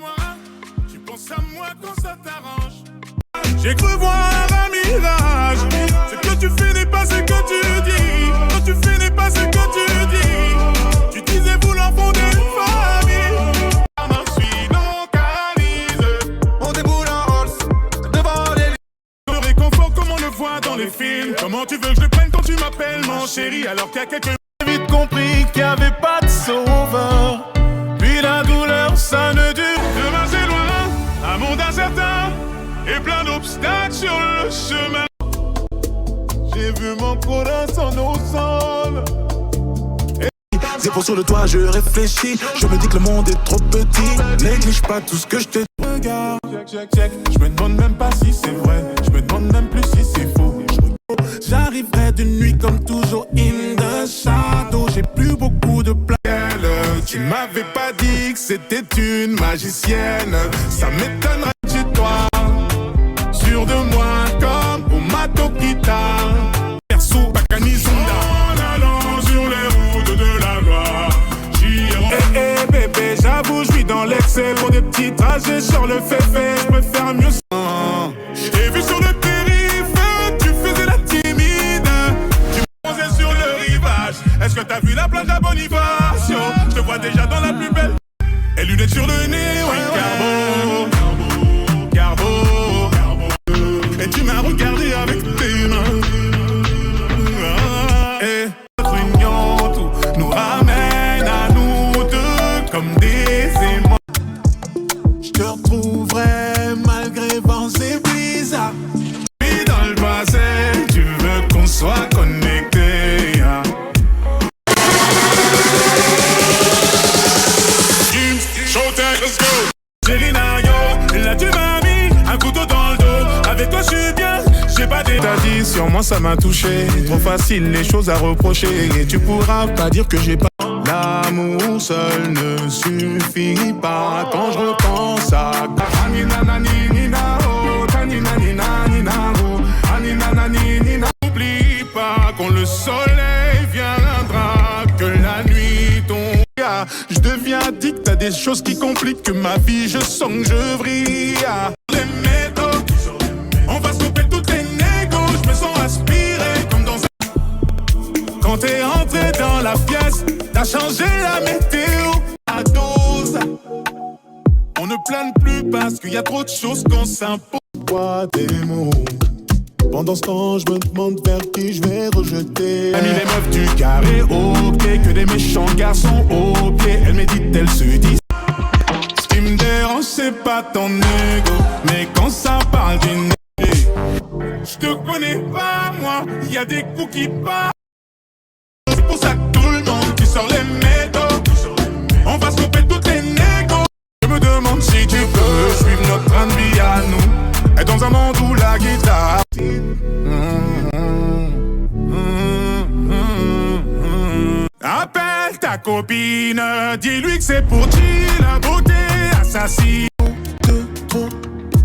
moi quand ça t'arrange. J'ai cru voir un mirage. Ce que tu fais n'est pas ce que tu dis. Ce que tu fais n'est pas ce que tu dis. Tu disais vouloir fonder une famille. Je suis localisé. On déboule en Rolls devant les le réconfort comme on le voit dans les films. Comment tu veux que je le prenne quand tu m'appelles mon chéri alors qu'il y a quelques. J'ai vite compris qu'il n'y avait pas de sauveur. Puis la douleur ça ne dure. Demain c'est loin, un monde incertain et plein d'obstacles sur le chemin. J'ai vu mon corazon au sol. Zéro sur le toit, je réfléchis. Je me dis que le monde est trop petit. Néglige pas tout ce que je te regarde. Check. Je me demande même pas si c'est vrai. Je me demande même plus si c'est faux. J'arriverai de nuit comme toujours in the shadow. J'ai plus beaucoup de place. Tu m'avais pas dit que c'était une magicienne. Ça m'étonnerait chez toi. Sûr de moi comme pour Matokita. Perso, Bacanizunda. En allant sur les routes de la gloire. Eh bébé, j'avoue, je vis dans l'excès. Pour des petits trajets sur le fait-fait, je peux faire mieux. Je t'ai vu sur le périph', tu faisais la timide. Tu me posais sur le rivage. Est-ce que t'as vu la plage à Bonifacio? Je te vois déjà dans la plus belle. Et lunettes sur le nez, ouais, Carbo. Et tu m'as regardé avec tes mains. Et notre union, tout nous ramène à nous deux comme des aimants. Je te retrouverai malgré vents et blizzards. Puis dans le passé, tu veux qu'on soit connectés. Showtime, let's go. Célina, yo, là tu m'as mis un couteau dans le dos. Avec toi je suis bien, j'ai pas des. T'as dit sur moi ça m'a touché. Trop facile les choses à reprocher. Et tu pourras pas dire que j'ai pas. L'amour seul ne suffit pas. Quand je repense à n'oublie pas quand le soleil viendra, que la nuit tombe. Je deviens addict à des choses qui compliquent que ma vie. Je sens que je vrille. Les méthodes, on va stopper toutes les négos. Je me sens aspiré comme dans un. Quand t'es entré dans la pièce, t'as changé la météo. La dose, on ne plane plus parce qu'il y a trop de choses qu'on s'impose. Quoi des mots, Pendant ce temps, je me demande vers qui je vais rejeter. Elle a mis les meufs du carré, ok, que des méchants garçons, ok. Elle médite, elle se dit. Ce qui me dérange, c'est pas ton ego, mais quand ça parle d'une je te connais pas, moi, y a des coups qui partent. C'est pour ça que tout le monde qui sort les métaux. On va se couper toutes les négos. Je me demande si tu peux suivre notre train de vie à nous. Et dans un monde où la guitare appelle ta copine, dis-lui que c'est pour chill, la beauté assassine. Trop,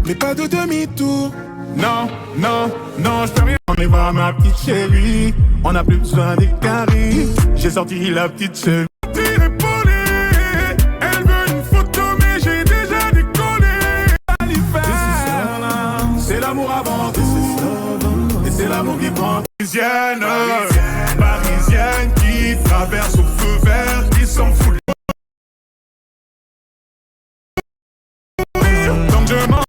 mais pas de demi-tour. Non, non, non, je peux rien. On est voir ma petite chérie. On n'a plus besoin des caries. J'ai sorti la petite chérie. Elle veut une photo, mais j'ai déjà décollé. C'est l'amour avant tout. Et c'est l'amour qui prend. Parisienne qui traverse au feu vert, qui s'en fout. Donc je m'en